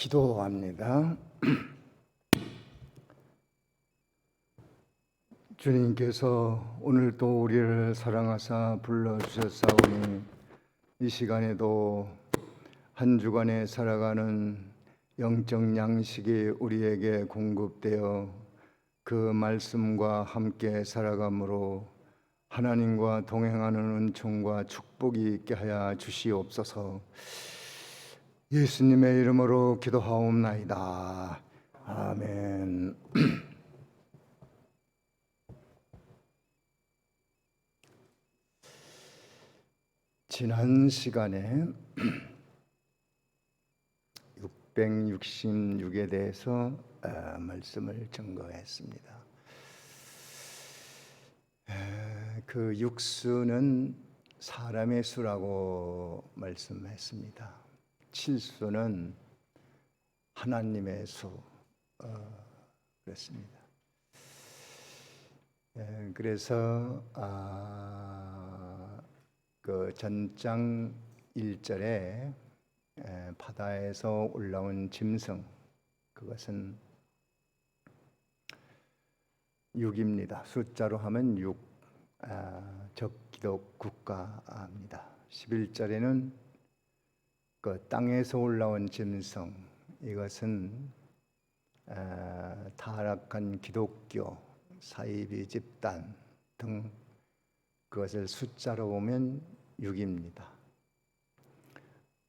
기도합니다. 주님께서 오늘도 우리를 사랑하사 불러주셨사오니 이 시간에도 한 주간에 살아가는 영적 양식이 우리에게 공급되어 그 말씀과 함께 살아감으로 하나님과 동행하는 은총과 축복이 있게 하여 주시옵소서. 예수님의 이름으로 기도하옵나이다. 아멘. 지난 시간에 666에 대해서 말씀을 증거했습니다. 그 육수는 사람의 수라고 말씀했습니다. 칠수는 하나님의 수 그랬습니다. 그래서 그 전장 1절에 바다에서 올라온 짐승, 그것은 6입니다. 숫자로 하면 6, 적기도 국가입니다. 11절에는 그 땅에서 올라온 짐승, 이것은 타락한 기독교, 사이비 집단 등 그것을 숫자로 보면 6입니다.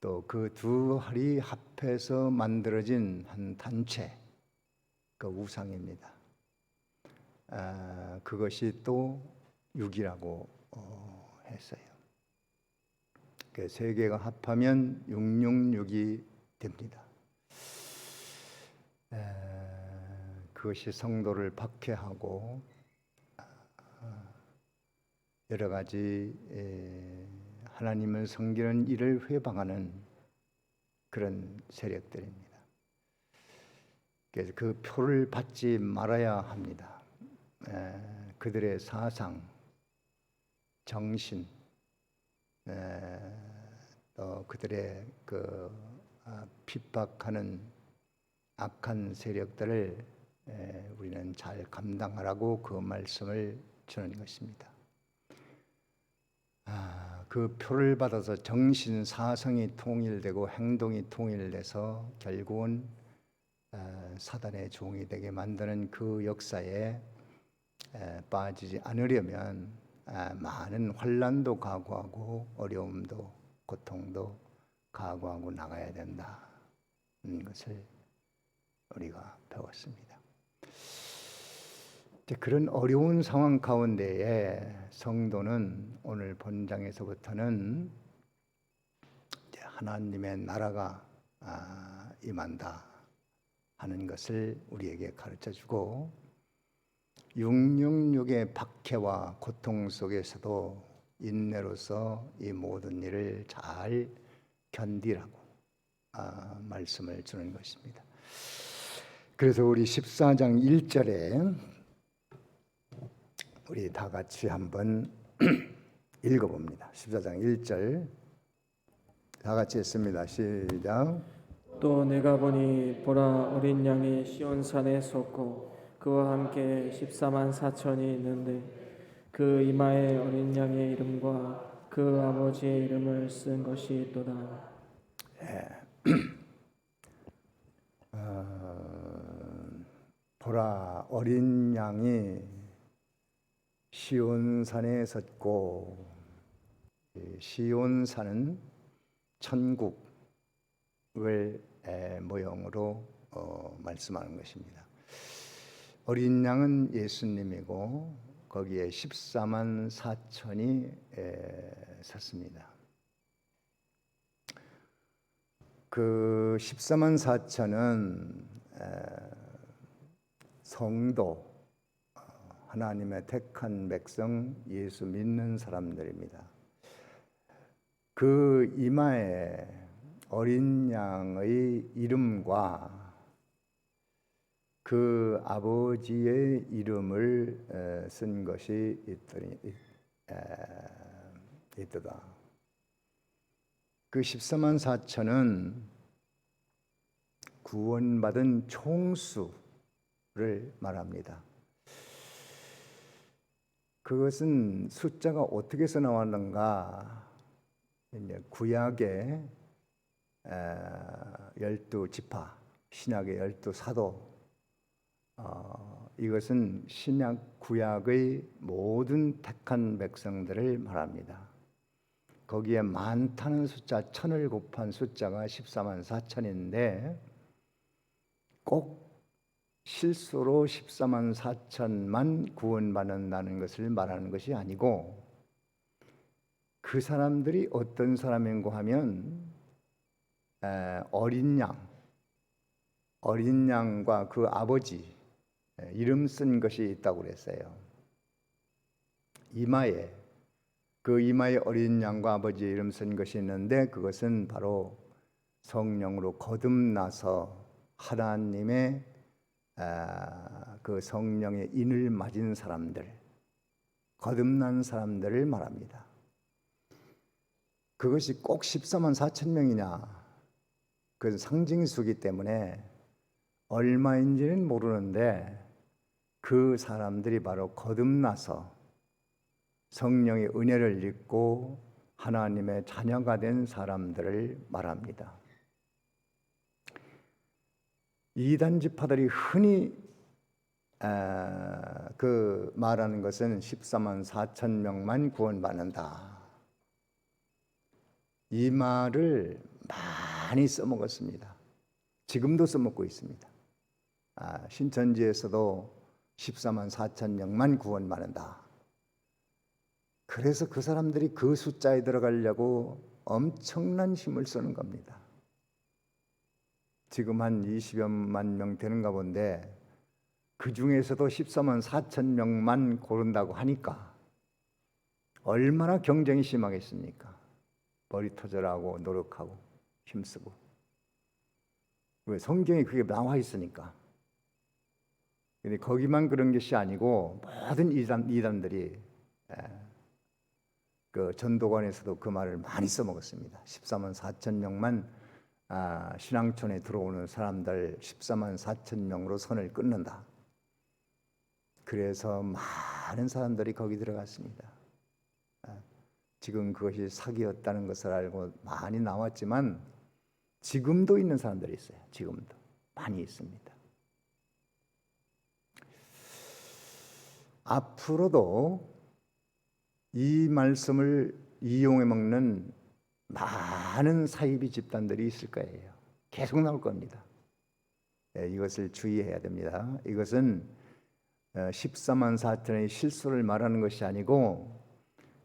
또 그 두 알이 합해서 만들어진 한 단체, 그 우상입니다. 그것이 또 6이라고 했어요. 그 세 개가 합하면 666이 됩니다. 그것이 성도를 박해하고 여러 가지 하나님을 섬기는 일을 회방하는 그런 세력들입니다. 그래서 그 표를 받지 말아야 합니다. 그들의 사상, 정신, 또 그들의 그 핍박하는 악한 세력들을 우리는 잘 감당하라고 그 말씀을 주는 것입니다. 그 표를 받아서 정신, 사상이 통일되고 행동이 통일돼서 결국은 사단의 종이 되게 만드는 그 역사에 빠지지 않으려면 많은 환난도 각오하고 어려움도 고통도 각오하고 나가야 된다는 것을 우리가 배웠습니다. 그런 어려운 상황 가운데에 성도는 오늘 본장에서부터는 하나님의 나라가 임한다 하는 것을 우리에게 가르쳐주고 666의 박해와 고통 속에서도 인내로서 이 모든 일을 잘 견디라고 말씀을 주는 것입니다. 그래서 우리 14장 1절에 우리 다 같이 한번 읽어봅니다. 14장 1절 다 같이 했습니다. 시작. 또 내가 보니 보라 어린 양이 시온산에 섰고 그와 함께 14만 4천이 있는데 그 이마에 어린 양의 이름과 그 아버지의 이름을 쓴 것이 있도다. 보라 어린 양이 시온산에 섰고, 시온산은 천국을 모형으로 말씀하는 것입니다. 어린 양은 예수님이고 거기에 14만 4천이 섰습니다. 그 14만 4천은 성도, 하나님의 택한 백성, 예수 믿는 사람들입니다. 그 이마에 어린 양의 이름과 그 아버지의 이름을 쓴 것이 있더라. 그 14만 4천은 구원받은 총수를 말합니다. 그것은 숫자가 어떻게 해서 나왔는가? 이제 구약의 12지파, 신약의 12사도, 이것은 신약 구약의 모든 택한 백성들을 말합니다. 거기에 많다는 숫자, 1000을 곱한 숫자가 14만 4천인데 꼭 실수로 14만 4천만 구원받는다는 것을 말하는 것이 아니고, 그 사람들이 어떤 사람인고 하면 어린 양과 그 아버지 이름 쓴 것이 있다고 그랬어요. 이마에 어린 양과 아버지 이름 쓴 것이 있는데, 그것은 바로 성령으로 거듭나서 하나님의 그 성령의 인을 맞은 사람들, 거듭난 사람들을 말합니다. 그것이 꼭 14만 4천 명이냐? 그건 상징수이기 때문에 얼마인지는 모르는데, 그 사람들이 바로 거듭나서 성령의 은혜를 입고 하나님의 자녀가 된 사람들을 말합니다. 이단 지파들이 흔히 그 말하는 것은 14만 4천 명만 구원받는다. 이 말을 많이 써먹었습니다. 지금도 써먹고 있습니다. 신천지에서도 14만 4천 명만 구원받는다. 그래서 그 사람들이 그 숫자에 들어가려고 엄청난 힘을 쓰는 겁니다. 지금 한 20여만 명 되는가 본데, 그 중에서도 14만 4천 명만 고른다고 하니까 얼마나 경쟁이 심하겠습니까? 머리 터져라고 노력하고 힘쓰고. 왜? 성경에 그게 나와 있으니까. 근데 거기만 그런 것이 아니고 모든 이단들이 그 전도관에서도 그 말을 많이 써먹었습니다. 14만 4천 명만 신앙촌에 들어오는 사람들 14만 4천 명으로 선을 끊는다. 그래서 많은 사람들이 거기 들어갔습니다. 지금 그것이 사기였다는 것을 알고 많이 나왔지만 지금도 있는 사람들이 있어요. 지금도 많이 있습니다. 앞으로도 이 말씀을 이용해 먹는 많은 사이비 집단들이 있을 거예요. 계속 나올 겁니다. 이것을 주의해야 됩니다. 이것은 14만 4천의 실수를 말하는 것이 아니고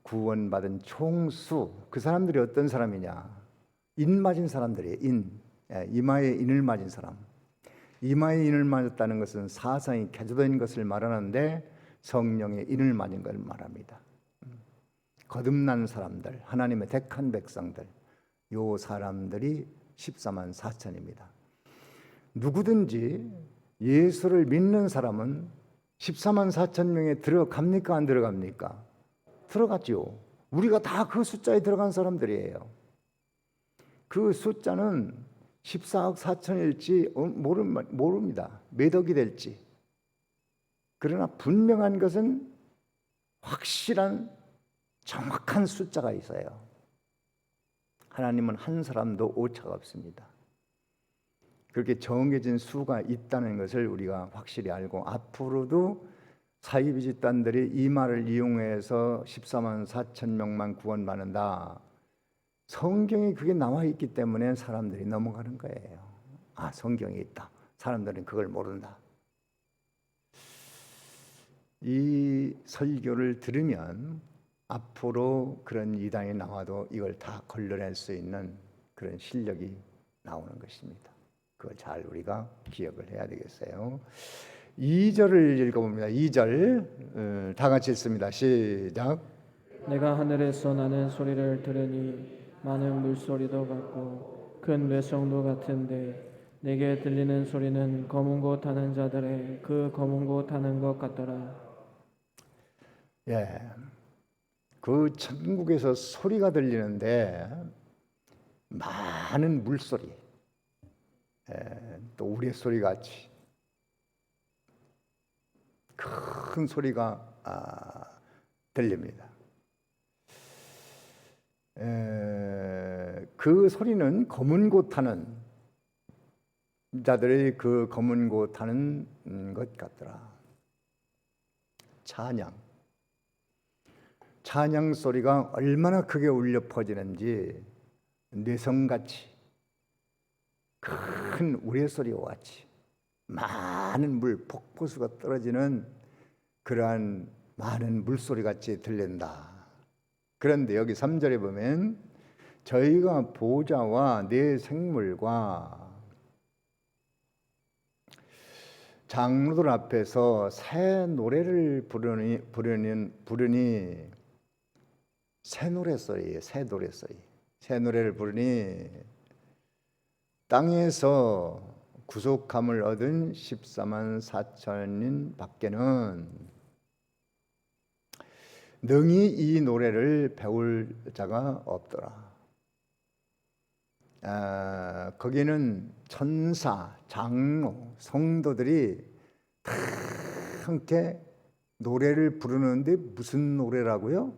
구원받은 총수, 그 사람들이 어떤 사람이냐? 인 맞은 사람들이에요. 이마에 인을 맞은 사람. 이마에 인을 맞았다는 것은 사상이 개조된 것을 말하는데 성령의 인을 맞은 걸 말합니다. 거듭난 사람들, 하나님의 택한 백성들, 요 사람들이 14만 4천입니다. 누구든지 예수를 믿는 사람은 14만 4천 명에 들어갑니까? 안 들어갑니까? 들어갔죠. 우리가 다 그 숫자에 들어간 사람들이에요. 그 숫자는 14억 4천일지 모릅니다. 몇 억이 될지. 그러나 분명한 것은 확실한 정확한 숫자가 있어요. 하나님은 한 사람도 오차가 없습니다. 그렇게 정해진 수가 있다는 것을 우리가 확실히 알고, 앞으로도 사이비 집단들이 이 말을 이용해서 14만 4천 명만 구원받는다. 성경에 그게 나와 있기 때문에 사람들이 넘어가는 거예요. 성경에 있다. 사람들은 그걸 모른다. 이 설교를 들으면 앞으로 그런 이단이 나와도 이걸 다 걸러낼 수 있는 그런 실력이 나오는 것입니다. 그걸 잘 우리가 기억을 해야 되겠어요. 2절을 읽어봅니다. 2절 다 같이 읽습니다. 시작. 내가 하늘에서 나는 소리를 들으니 많은 물소리도 같고 큰 외성도 같은데 내게 들리는 소리는 검은 곳 타는 자들의 그 검은 곳 타는 것 같더라. 그 천국에서 소리가 들리는데 많은 물소리, 또 우레소리 같이 큰 소리가 들립니다. 그 소리는 검은 고 타는 자들의 그 검은 고 타는 것 같더라. 찬양 소리가 얼마나 크게 울려 퍼지는지 뇌성같이 큰 우레소리와 같이 많은 물 폭포수가 떨어지는 그러한 많은 물소리 같이 들린다. 그런데 여기 3절에 보면 저희가 보좌와 내 생물과 장로들 앞에서 새 노래를 부르니 새 노래소리, 새 노래를 부르니 땅에서 구속함을 얻은 14만 4천인 밖에는 능히 이 노래를 배울 자가 없더라. 거기는 천사, 장로, 성도들이 다 함께 노래를 부르는데 무슨 노래라고요?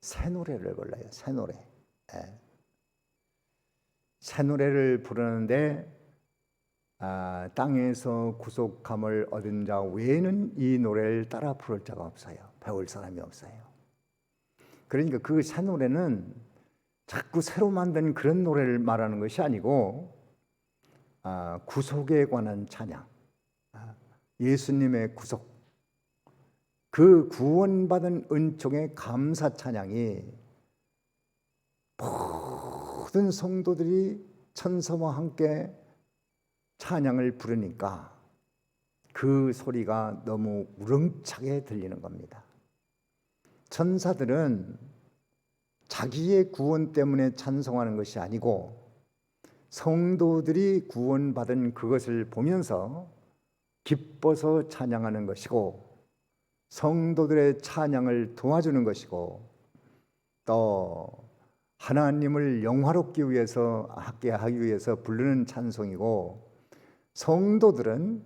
새 노래를 불러요. 새 노래. 새 노래를 부르는데 땅에서 구속함을 얻은 자 외에는 이 노래를 따라 부를 자가 없어요. 배울 사람이 없어요. 그러니까 그 새 노래는 자꾸 새로 만든 그런 노래를 말하는 것이 아니고 구속에 관한 찬양, 예수님의 구속, 그 구원받은 은총의 감사 찬양이 모든 성도들이 천사와 함께 찬양을 부르니까 그 소리가 너무 우렁차게 들리는 겁니다. 천사들은 자기의 구원 때문에 찬송하는 것이 아니고 성도들이 구원받은 그것을 보면서 기뻐서 찬양하는 것이고 성도들의 찬양을 도와주는 것이고 또 하나님을 영화롭게 하게 하기 위해서 부르는 찬송이고 성도들은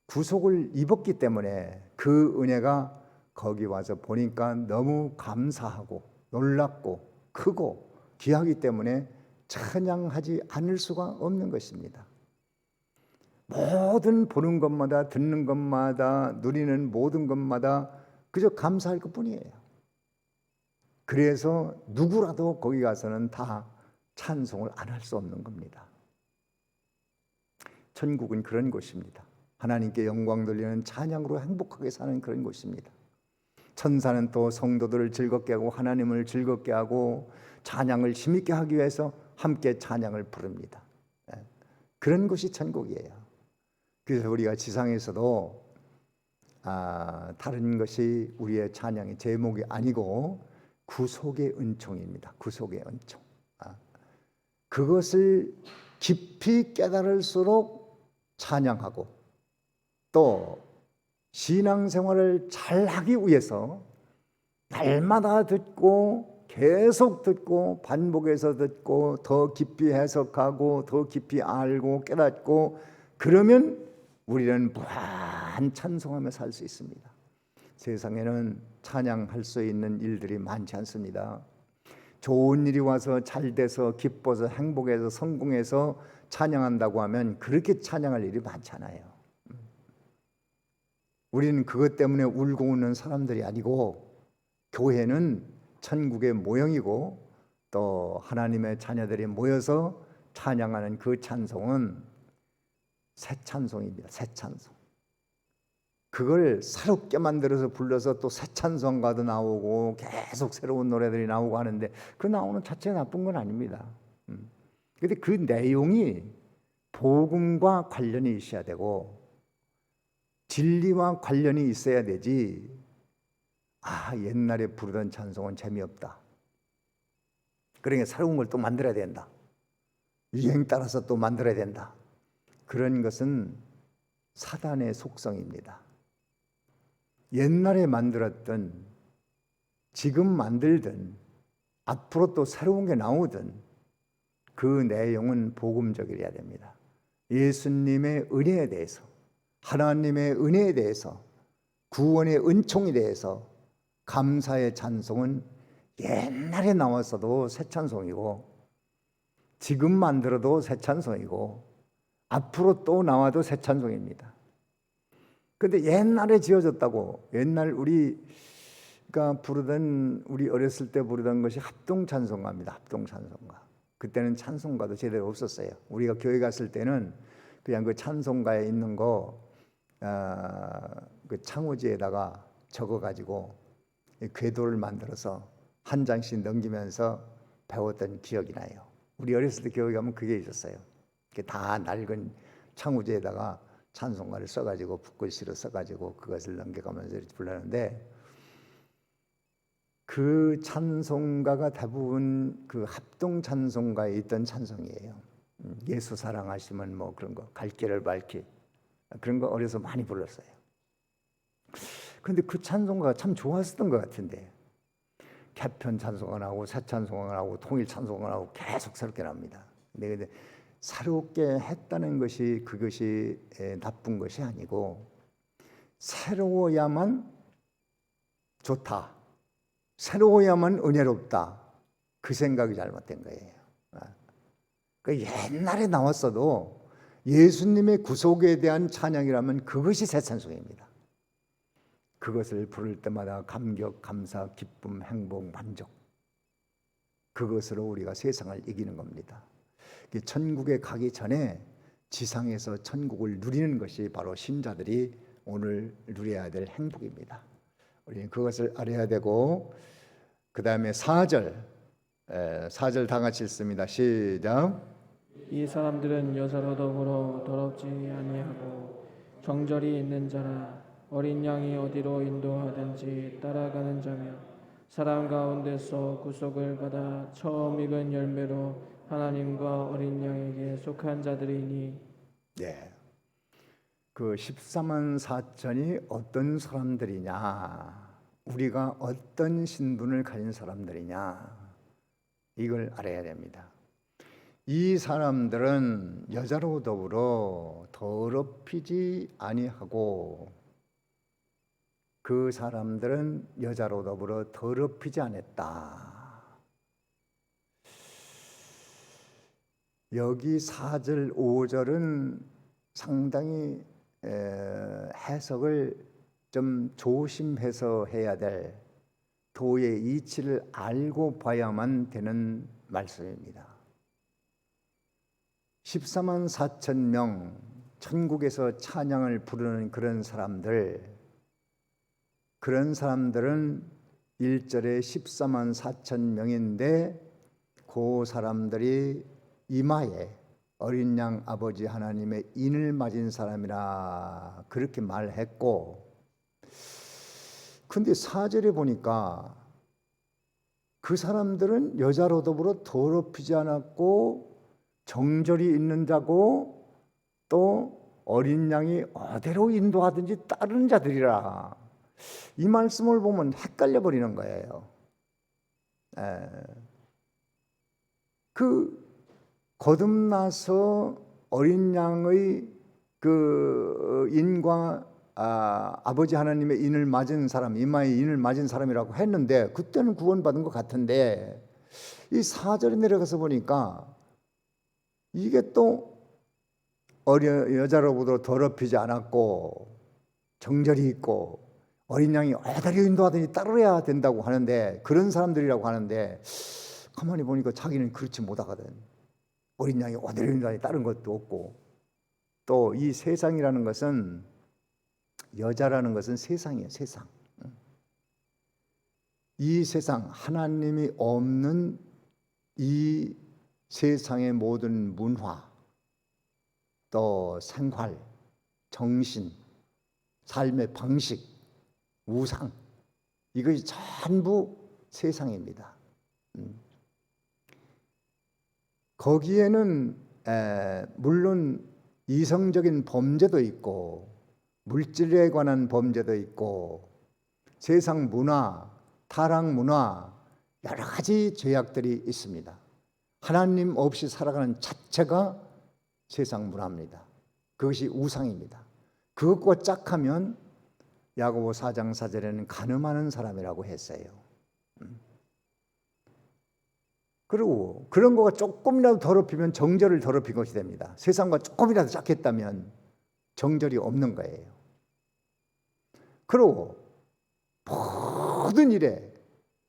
구속을 입었기 때문에 그 은혜가 거기 와서 보니까 너무 감사하고 놀랍고 크고 귀하기 때문에 찬양하지 않을 수가 없는 것입니다. 모든 보는 것마다 듣는 것마다 누리는 모든 것마다 그저 감사할 것뿐이에요. 그래서 누구라도 거기 가서는 다 찬송을 안 할 수 없는 겁니다. 천국은 그런 곳입니다. 하나님께 영광 돌리는 찬양으로 행복하게 사는 그런 곳입니다. 천사는 또 성도들을 즐겁게 하고 하나님을 즐겁게 하고 찬양을 힘있게 하기 위해서 함께 찬양을 부릅니다. 그런 곳이 천국이에요. 그래서 우리가 지상에서도 다른 것이 우리의 찬양의 제목이 아니고 구속의 은총입니다. 구속의 은총. 그것을 깊이 깨달을수록 찬양하고 또 신앙생활을 잘하기 위해서 날마다 듣고 계속 듣고 반복해서 듣고 더 깊이 해석하고 더 깊이 알고 깨닫고 그러면 우리는 무한 찬송하며 살 수 있습니다. 세상에는 찬양할 수 있는 일들이 많지 않습니다. 좋은 일이 와서 잘 돼서 기뻐서 행복해서 성공해서 찬양한다고 하면 그렇게 찬양할 일이 많잖아요. 우리는 그것 때문에 울고 웃는 사람들이 아니고 교회는 천국의 모형이고 또 하나님의 자녀들이 모여서 찬양하는 그 찬송은 새 찬송입니다. 새 찬송. 그걸 새롭게 만들어서 불러서 또 새 찬송가도 나오고 계속 새로운 노래들이 나오고 하는데 그 나오는 자체가 나쁜 건 아닙니다. 그런데 그 내용이 복음과 관련이 있어야 되고 진리와 관련이 있어야 되지 옛날에 부르던 찬송은 재미없다. 그러니까 새로운 걸 또 만들어야 된다. 유행 따라서 또 만들어야 된다. 그런 것은 사단의 속성입니다. 옛날에 만들었던 지금 만들든 앞으로 또 새로운 게 나오든 그 내용은 복음적이어야 됩니다. 예수님의 은혜에 대해서, 하나님의 은혜에 대해서, 구원의 은총에 대해서 감사의 찬송은 옛날에 나왔어도 새 찬송이고, 지금 만들어도 새 찬송이고, 앞으로 또 나와도 새 찬송입니다. 근데 옛날에 지어졌다고, 옛날 우리가 부르던, 우리 어렸을 때 부르던 것이 합동 찬송가입니다. 합동 찬송가. 그때는 찬송가도 제대로 없었어요. 우리가 교회 갔을 때는 그냥 그 찬송가에 있는 거 그 창호지에다가 적어가지고 궤도를 만들어서 한 장씩 넘기면서 배웠던 기억이 나요. 우리 어렸을 때 교회 가면 그게 있었어요. 다 낡은 창호지에다가 찬송가를 써가지고 붓글씨로 써가지고 그것을 넘겨가면서 이렇게 불렀는데, 그 찬송가가 대부분 그 합동 찬송가에 있던 찬송이에요. 예수 사랑하시면 뭐 그런 거, 갈 길을 밝히, 그런 거 어려서 많이 불렀어요. 근데 그 찬송가가 참 좋았었던 것 같은데, 개편 찬송가 나오고 새 찬송가 나오고 통일 찬송가 나오고 계속 새롭게 납니다. 근데 새롭게 했다는 것이 그것이 나쁜 것이 아니고, 새로워야만 좋다, 새로워야만 은혜롭다, 그 생각이 잘못된 거예요. 그 옛날에 나왔어도 예수님의 구속에 대한 찬양이라면 그것이 새 찬송입니다. 그것을 부를 때마다 감격, 감사, 기쁨, 행복, 만족, 그것으로 우리가 세상을 이기는 겁니다. 천국에 가기 전에 지상에서 천국을 누리는 것이 바로 신자들이 오늘 누려야 될 행복입니다. 우리는 그것을 알아야 되고, 그 다음에 4절 다 같이 읽습니다. 시작. 이 사람들은 여자로 더불어 더럽지 아니하고 정절이 있는 자라, 어린 양이 어디로 인도하든지 따라가는 자며, 사람 가운데서 구속을 받아 처음 익은 열매로 하나님과 어린 양에게 속한 자들이니. 네. 그 14만 4천이 어떤 사람들이냐, 우리가 어떤 신분을 가진 사람들이냐, 이걸 알아야 됩니다. 이 사람들은 여자로 더불어 더럽히지 아니하고, 그 사람들은 여자로 더불어 더럽히지 않았다. 여기 4절, 5절은 상당히 해석을 좀 조심해서 해야 될, 도의 이치를 알고 봐야만 되는 말씀입니다. 14만 4천 명, 천국에서 찬양을 부르는 그런 사람들은 1절에 14만 4천 명인데, 그 사람들이 이마에 어린 양 아버지 하나님의 인을 맞은 사람이라 그렇게 말했고, 근데 4절에 보니까 그 사람들은 여자로 더불어 더럽히지 않았고 정절이 있는 자고, 또 어린 양이 어디로 인도하든지 따르는 자들이라. 이 말씀을 보면 헷갈려 버리는 거예요. 그 거듭나서 어린 양의 그 인과 아버지 하나님의 인을 맞은 사람, 이마에 인을 맞은 사람이라고 했는데, 그때는 구원받은 것 같은데, 이 4절에 내려가서 보니까 이게 또 여자로부터 더럽히지 않았고 정절이 있고 어린 양이 어디로 인도하든지 따르야 된다고 하는데, 그런 사람들이라고 하는데, 가만히 보니까 자기는 그렇지 못하거든. 어린 양이 어디로 인도하든지 따른 것도 없고, 또 이 세상이라는 것은, 여자라는 것은 세상이에요. 세상. 이 세상, 하나님이 없는 이 세상의 모든 문화, 또 생활, 정신, 삶의 방식, 우상, 이것이 전부 세상입니다. 거기에는 물론 이성적인 범죄도 있고 물질에 관한 범죄도 있고 세상 문화, 타락 문화, 여러 가지 죄악들이 있습니다. 하나님 없이 살아가는 자체가 세상 문화입니다. 그것이 우상입니다. 그것과 짝하면 야고보 4장 4절에는 간음하는 사람이라고 했어요. 그리고 그런 거가 조금이라도 더럽히면 정절을 더럽힌 것이 됩니다. 세상과 조금이라도 짝했다면 정절이 없는 거예요. 그리고 모든 일에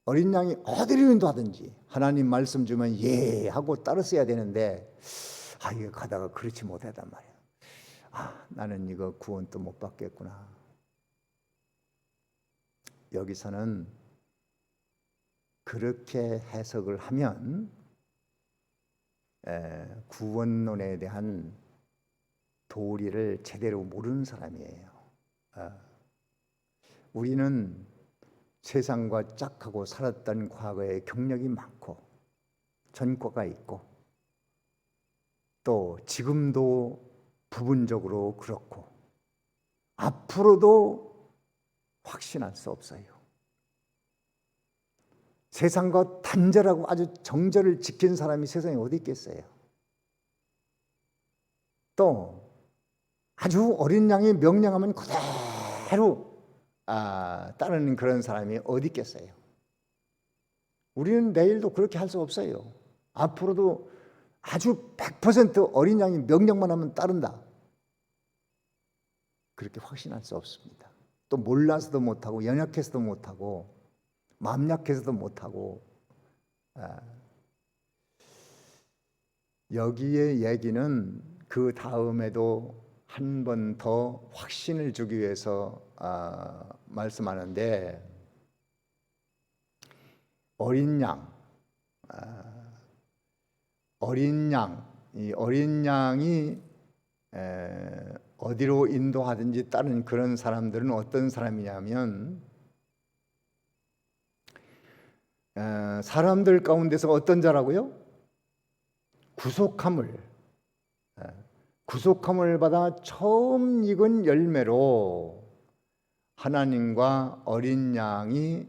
어린 양이 어디를 인도하든지 하나님 말씀 주면 예 하고 따랐어야 되는데 이거 가다가 그렇지 못하단 말이야. 나는 이거 구원도 못 받겠구나. 여기서는 그렇게 해석을 하면 구원론에 대한 도리를 제대로 모르는 사람이에요. 우리는 세상과 짝하고 살았던 과거의 경력이 많고 전과가 있고 또 지금도 부분적으로 그렇고 앞으로도 확신할 수 없어요. 세상과 단절하고 아주 정절을 지킨 사람이 세상에 어디 있겠어요? 또 아주 어린 양이 명령하면 그대로 따르는 그런 사람이 어디 있겠어요? 우리는 내일도 그렇게 할 수 없어요. 앞으로도 아주 100% 어린 양이 명령만 하면 따른다. 그렇게 확신할 수 없습니다. 또 몰라서도 못하고 연약해서도 못하고 마음 약해서도 못하고 여기에 얘기는 그 다음에도 한 번 더 확신을 주기 위해서 말씀하는데 어린 양, 이 어린 양이 어디로 인도하든지 따른 그런 사람들은 어떤 사람이냐면 사람들 가운데서 어떤 자라고요? 구속함을 받아 처음 익은 열매로 하나님과 어린 양에게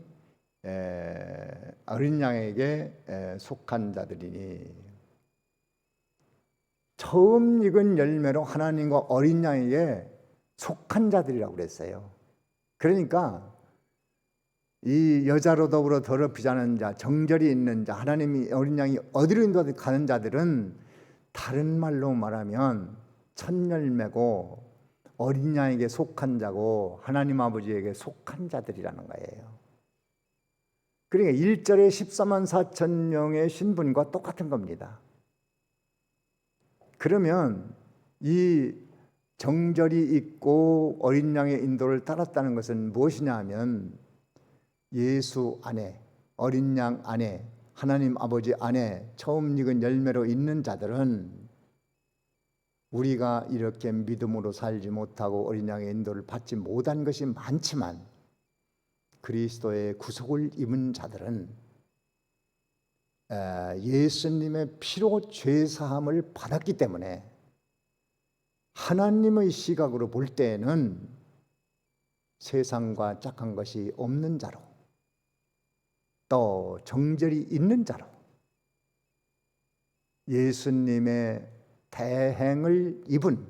속한 자들이니 처음 익은 열매로 하나님과 어린 양에게 속한 자들이라고 그랬어요. 그러니까 이 여자로 더불어 더럽히지 않은 자, 정절이 있는 자, 하나님이 어린 양이 어디로 인도하든 가는 자들은 다른 말로 말하면 첫 열매고 어린 양에게 속한 자고 하나님 아버지에게 속한 자들이라는 거예요. 그러니까 1절에 14만 4천 명의 신분과 똑같은 겁니다. 그러면 이 정절이 있고 어린 양의 인도를 따랐다는 것은 무엇이냐 하면 예수 안에, 어린 양 안에, 하나님 아버지 안에 처음 익은 열매로 있는 자들은 우리가 이렇게 믿음으로 살지 못하고 어린 양의 인도를 받지 못한 것이 많지만 그리스도의 구속을 입은 자들은 예수님의 피로 죄사함을 받았기 때문에 하나님의 시각으로 볼 때에는 세상과 짝한 것이 없는 자로 또 정절이 있는 자로 예수님의 대행을 입은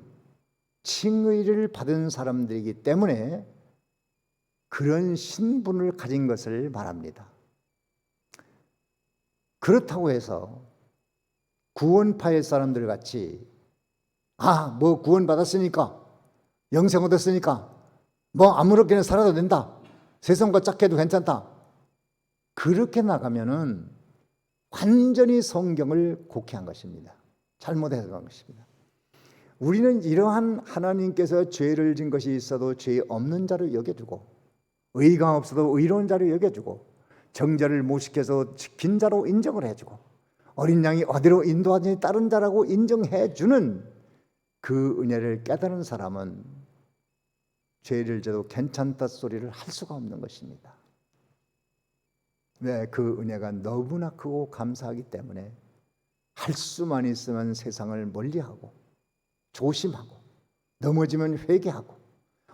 칭의를 받은 사람들이기 때문에 그런 신분을 가진 것을 말합니다. 그렇다고 해서 구원파의 사람들 같이 뭐 구원 받았으니까 영생 얻었으니까 뭐 아무렇게나 살아도 된다, 세상과 짝해도 괜찮다, 그렇게 나가면은 완전히 성경을 곡해한 것입니다. 잘못 해석한 것입니다. 우리는 이러한 하나님께서 죄를 진 것이 있어도 죄 없는 자로 여겨주고 의가 없어도 의로운 자로 여겨주고 정절을 못 지켜서 지킨 자로 인정을 해주고 어린 양이 어디로 인도하든지 다른 자라고 인정해주는 그 은혜를 깨달은 사람은 죄를 져도 괜찮다 소리를 할 수가 없는 것입니다. 왜? 그 은혜가 너무나 크고 감사하기 때문에 할 수만 있으면 세상을 멀리하고 조심하고 넘어지면 회개하고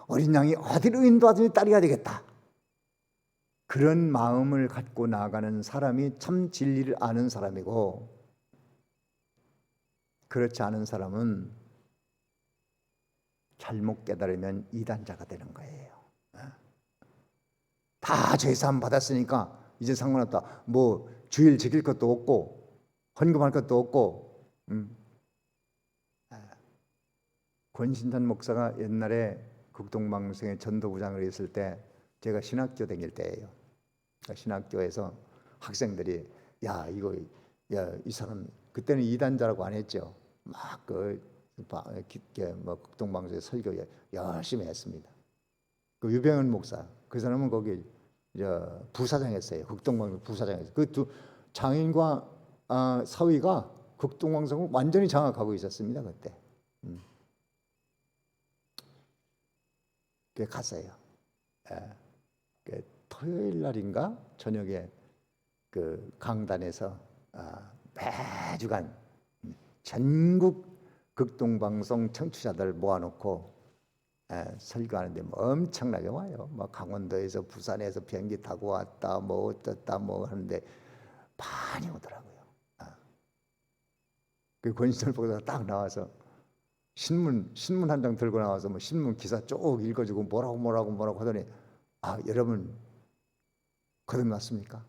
어린 양이 어디로 인도하든지 따라야 되겠다, 그런 마음을 갖고 나아가는 사람이 참 진리를 아는 사람이고 그렇지 않은 사람은 잘못 깨달으면 이단자가 되는 거예요. 다 죄사함 받았으니까 이제 상관없다. 뭐 주일 지킬 것도 없고 헌금할 것도 없고. 권신찬 목사가 옛날에 극동방송의 전도부장을 했을 때 제가 신학교 다닐 때예요. 신학교에서 학생들이 이 사람 그때는 이단자라고 안 했죠. 막 뭐 극동방송에 설교 열심히 했습니다. 그 유병헌 목사 그 사람은 거기 부사장했어요. 극동방송 부사장했어요. 그 두 장인과 사위가 극동방송을 완전히 장악하고 있었습니다. 그때. 그 갔어요. 토요일 날인가 저녁에 그 강단에서 매주간 전국 극동방송 청취자들 모아놓고 설교하는데 뭐 엄청나게 와요. 뭐 강원도에서 부산에서 비행기 타고 왔다 뭐 어떻다 뭐 하는데 많이 오더라고요. 그 권신철 목사가 딱 나와서 신문 한 장 들고 나와서 뭐 신문 기사 쭉 읽어주고 뭐라고 하더니 여러분 거듭났습니까?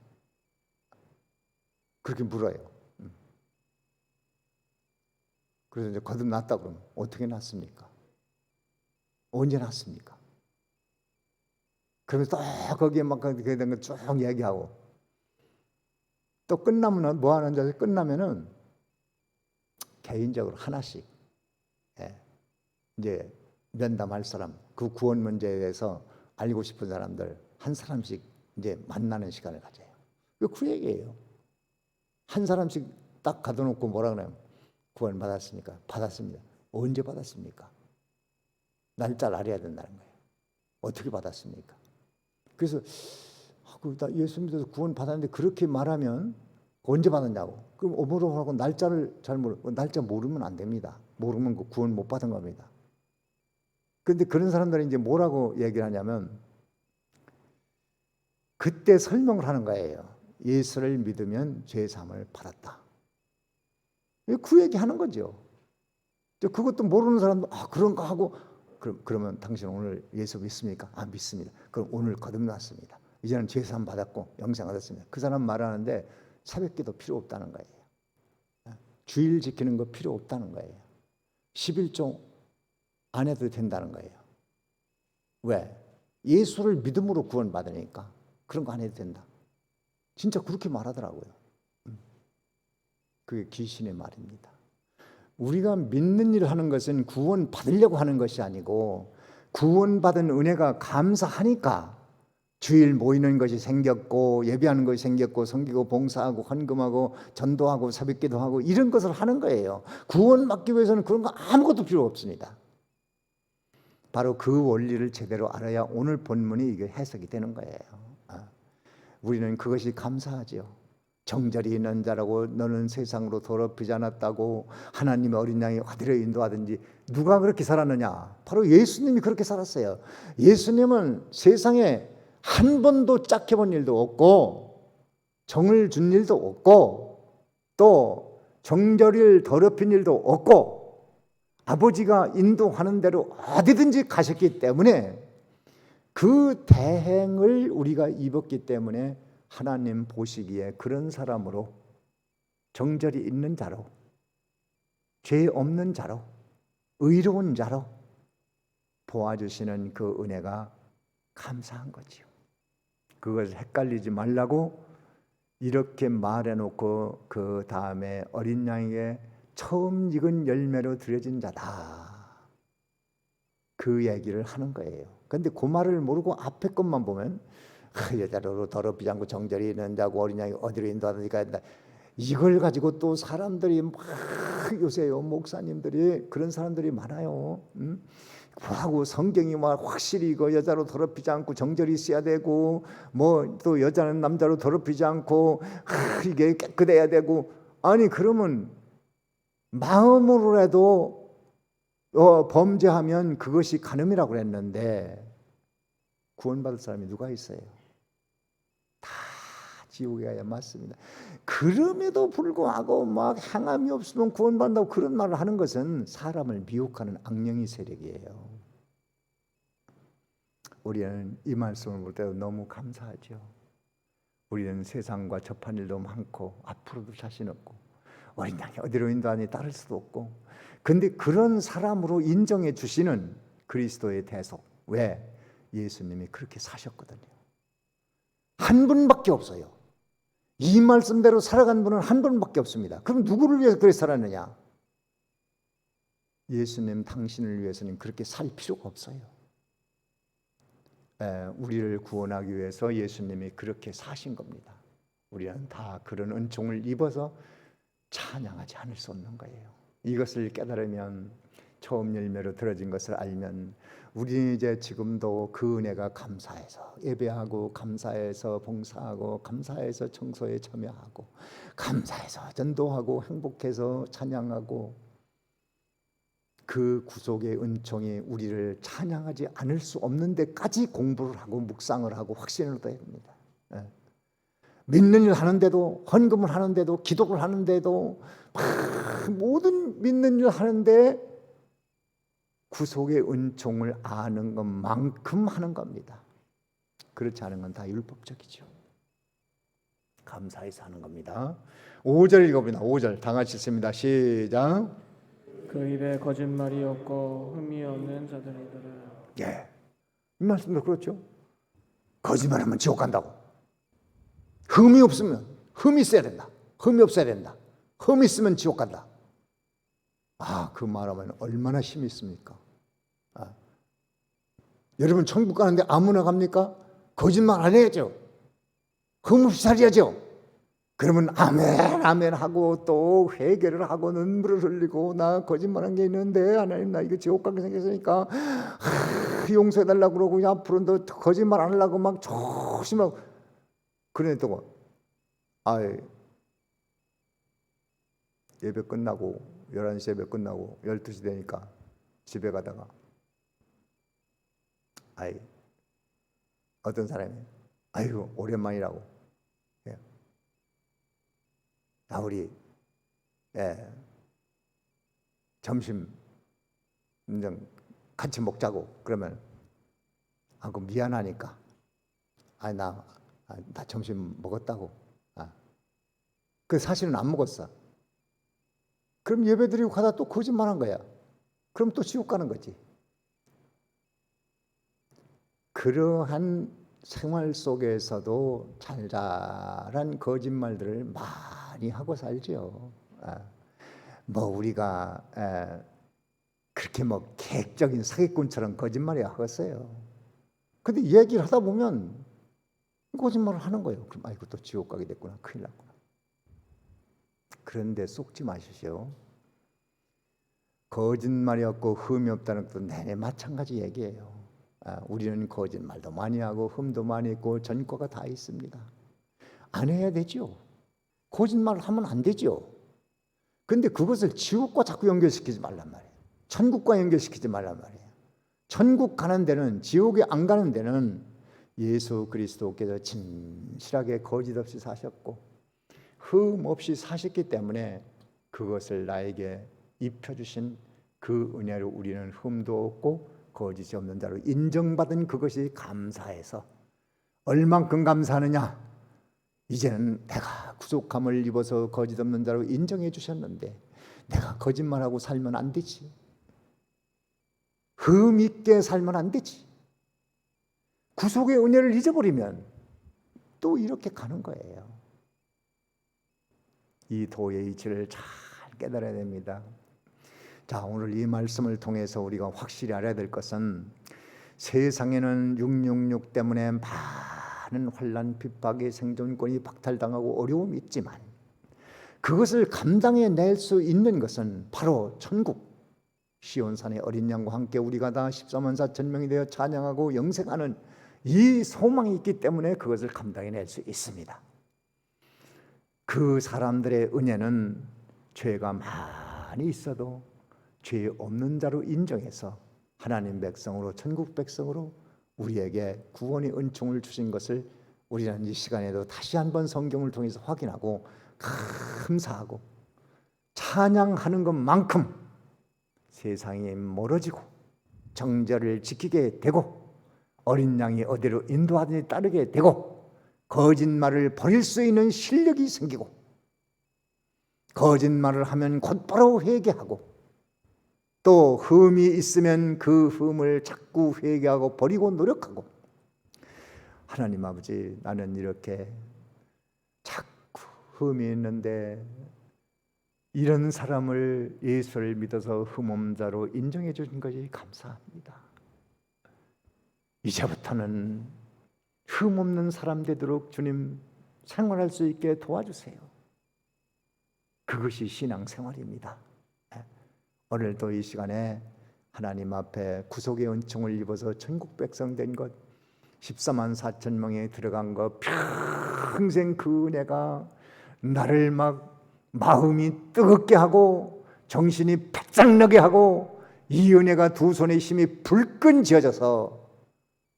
그렇게 물어요. 그래서 이제 거듭났다 그러면 어떻게 났습니까? 언제 났습니까? 그러면서 또 거기에 막 그게 된 거 쭉 얘기하고 또 끝나면 뭐 하는 줄 끝나면은 개인적으로 하나씩 이제 면담할 사람 그 구원 문제에 대해서 알고 싶은 사람들 한 사람씩 이제 만나는 시간을 가져요. 그 얘기예요. 한 사람씩 딱 가둬놓고 뭐라 그래요? 구원 받았습니까? 받았습니다. 언제 받았습니까? 날짜를 알아야 된다는 거예요. 어떻게 받았습니까? 그래서 나 예수 믿어서 구원 받았는데 그렇게 말하면 언제 받았냐고. 그럼 뭐라고 하고 날짜를 잘 모르고 날짜 모르면 안 됩니다. 모르면 그 구원 못 받은 겁니다. 그런데 그런 사람들이 이제 뭐라고 얘기를 하냐면 그때 설명을 하는 거예요. 예수를 믿으면 죄 사함을 받았다. 그 얘기 하는 거죠. 그것도 모르는 사람도 그런가 하고 그러면 당신 오늘 예수 믿습니까? 믿습니다. 그럼 오늘 거듭났습니다. 이제는 죄 사함 받았고 영생 얻었습니다. 그 사람 말하는데 새벽기도 필요 없다는 거예요. 주일 지키는 거 필요 없다는 거예요. 11조 안 해도 된다는 거예요. 왜? 예수를 믿음으로 구원받으니까 그런 거 안 해도 된다. 진짜 그렇게 말하더라고요. 그게 귀신의 말입니다. 우리가 믿는 일을 하는 것은 구원 받으려고 하는 것이 아니고 구원받은 은혜가 감사하니까 주일 모이는 것이 생겼고 예배하는 것이 생겼고 섬기고 봉사하고 헌금하고 전도하고 새벽기도하고 이런 것을 하는 거예요. 구원받기 위해서는 그런 거 아무것도 필요 없습니다. 바로 그 원리를 제대로 알아야 오늘 본문이 이게 해석이 되는 거예요. 우리는 그것이 감사하죠. 정절이 있는 자라고 너는 세상으로 더럽히지 않았다고 하나님의 어린 양이 어디로 인도하든지 누가 그렇게 살았느냐? 바로 예수님이 그렇게 살았어요. 예수님은 세상에 한 번도 짝해본 일도 없고 정을 준 일도 없고 또 정절을 더럽힌 일도 없고 아버지가 인도하는 대로 어디든지 가셨기 때문에 그 대행을 우리가 입었기 때문에 하나님 보시기에 그런 사람으로 정절이 있는 자로 죄 없는 자로 의로운 자로 보아주시는 그 은혜가 감사한 거지요. 그것을 헷갈리지 말라고 이렇게 말해놓고 그 다음에 어린 양에게 처음 익은 열매로 드려진 자다. 그 얘기를 하는 거예요. 그런데 그 말을 모르고 앞에 것만 보면 여자로 더럽히지 않고 정절이 있는 자고 어린 양이 어디로 인도하든가 한다. 이걸 가지고 또 사람들이 막 요새요 목사님들이 그런 사람들이 많아요. 하고 성경이 막 확실히 이거 여자로 더럽히지 않고 정절이 있어야 되고 뭐 또 여자는 남자로 더럽히지 않고 이게 깨끗해야 되고 아니 그러면 마음으로라도 범죄하면 그것이 간음이라고 그랬는데 구원받을 사람이 누가 있어요? 다 지옥에 가야 맞습니다. 그럼에도 불구하고 막 행함이 없으면 구원받는다고 그런 말을 하는 것은 사람을 미혹하는 악령의 세력이에요. 우리는 이 말씀을 볼 때도 너무 감사하죠. 우리는 세상과 접한 일도 많고 앞으로도 자신 없고 어린 양이 어디로 인도하니 따를 수도 없고, 근데 그런 사람으로 인정해 주시는 그리스도의 대속, 왜? 예수님이 그렇게 사셨거든요. 한 분밖에 없어요. 이 말씀대로 살아간 분은 한 분밖에 없습니다. 그럼 누구를 위해서 그렇게 살았느냐? 예수님 당신을 위해서는 그렇게 살 필요가 없어요. 우리를 구원하기 위해서 예수님이 그렇게 사신 겁니다. 우리는 다 그런 은총을 입어서 찬양하지 않을 수 없는 거예요. 이것을 깨달으면, 처음 열매로 들어진 것을 알면 우리는 이제 지금도 그 은혜가 감사해서 예배하고, 감사해서 봉사하고, 감사해서 청소에 참여하고, 감사해서 전도하고, 행복해서 찬양하고, 그 구속의 은총이 우리를 찬양하지 않을 수 없는 데까지 공부를 하고 묵상을 하고 확신을 얻어야 합니다. 믿는 일 하는데도, 헌금을 하는데도, 기도를 하는데도, 모든 믿는 일 하는데 구속의 은총을 아는 것만큼 하는 겁니다. 그렇지 않은 건 다 율법적이죠. 감사해서 하는 겁니다. 5절 읽어봅니다. 5절 다 같이 읽습니다. 시작. 그 입에 거짓말이 없고 흠이 없는 자들이더라. 예, 이 말씀도 그렇죠. 거짓말하면 지옥 간다고. 흠이 없으면, 흠이 있어야 된다. 흠이 없어야 된다. 흠이 있으면 지옥 간다. 그 말하면 얼마나 힘이 있습니까? 여러분 천국 가는데 아무나 갑니까? 거짓말 안 해야죠. 흠 없이 살아야죠. 그러면 아멘 아멘 하고 또 회개를 하고 눈물을 흘리고, 나 거짓말한 게 있는데 하나님 나 이거 지옥 가게 생겼으니까 용서해달라고 그러고, 앞으로는 더 거짓말 안 하려고 막 조심하고. 그러더니 예배 끝나고 11시 예배 끝나고 12시 되니까 집에 가다가 어떤 사람이 아이고 오랜만이라고, 우리 점심 같이 먹자고. 그러면 그 미안하니까 나 점심 먹었다고. 그 사실은 안 먹었어. 그럼 예배 드리고 가다 또 거짓말한 거야. 그럼 또 지옥 가는 거지. 그러한 생활 속에서도 잘잘한 거짓말들을 많이 하고 살죠. 우리가 그렇게 계획적인 사기꾼처럼 거짓말이 하겠어요. 근데 얘기를 하다 보면 거짓말을 하는 거예요. 그럼 또 지옥 가게 됐구나, 큰일 났구나. 그런데 속지 마시죠. 거짓말이 없고 흠이 없다는 것도 내내 마찬가지 얘기예요. 우리는 거짓말도 많이 하고 흠도 많이 있고 전과가 다 있습니다. 안 해야 되죠. 거짓말을 하면 안 되죠. 근데 그것을 지옥과 자꾸 연결시키지 말란 말이에요. 천국과 연결시키지 말란 말이에요. 천국 가는 데는, 지옥에 안 가는 데는 예수 그리스도께서 진실하게 거짓 없이 사셨고 흠 없이 사셨기 때문에 그것을 나에게 입혀주신 그 은혜로 우리는 흠도 없고 거짓이 없는 자로 인정받은 그것이 감사해서, 얼만큼 감사하느냐? 이제는 내가 구속함을 입어서 거짓 없는 자로 인정해 주셨는데 내가 거짓말하고 살면 안 되지. 흠 있게 살면 안 되지. 구속의 은혜를 잊어버리면 또 이렇게 가는 거예요. 이 도의 이치를 잘 깨달아야 됩니다. 자, 오늘 이 말씀을 통해서 우리가 확실히 알아야 될 것은, 세상에는 666 때문에 많은 환난, 핍박이, 생존권이 박탈당하고 어려움이 있지만 그것을 감당해낼 수 있는 것은 바로 천국, 시온산의 어린 양과 함께 우리가 다 14만 4천 명이 되어 찬양하고 영생하는 이 소망이 있기 때문에 그것을 감당해낼 수 있습니다. 그 사람들의 은혜는 죄가 많이 있어도 죄 없는 자로 인정해서 하나님 백성으로, 천국 백성으로 우리에게 구원의 은총을 주신 것을 우리는 이 시간에도 다시 한번 성경을 통해서 확인하고 감사하고 찬양하는 것만큼 세상이 멀어지고 정절을 지키게 되고 어린 양이 어디로 인도하든지 따르게 되고 거짓말을 버릴 수 있는 실력이 생기고 거짓말을 하면 곧바로 회개하고 또 흠이 있으면 그 흠을 자꾸 회개하고 버리고 노력하고 하나님 아버지 나는 이렇게 자꾸 흠이 있는데 이런 사람을 예수를 믿어서 흠 없는 자로 인정해 주신 것이 감사합니다. 이제부터는 흠 없는 사람 되도록 주님 생활할 수 있게 도와주세요. 그것이 신앙생활입니다. 오늘도 이 시간에 하나님 앞에 구속의 은총을 입어서 천국 백성 된 것 14만 4천 명에 들어간 것 평생 그 은혜가 나를 막 마음이 뜨겁게 하고 정신이 바짝 나게 하고 이 은혜가 두 손의 힘이 불끈 쥐어져서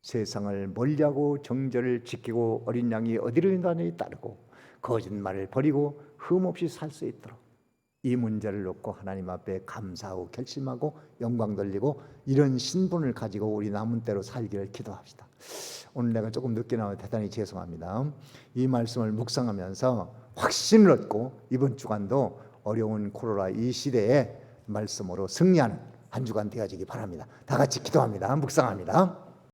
세상을 멀리하고 정절을 지키고 어린 양이 어디로 인도하느니 따르고 거짓말을 버리고 흠없이 살 수 있도록 이 문제를 놓고 하나님 앞에 감사하고 결심하고 영광 돌리고 이런 신분을 가지고 우리 남은 때로 살기를 기도합시다. 오늘 내가 조금 늦게 나와서 대단히 죄송합니다. 이 말씀을 묵상하면서 확신을 얻고 이번 주간도 어려운 코로나 이 시대에 말씀으로 승리하는 한 주간 되어지기 바랍니다. 다 같이 기도합니다. 묵상합니다.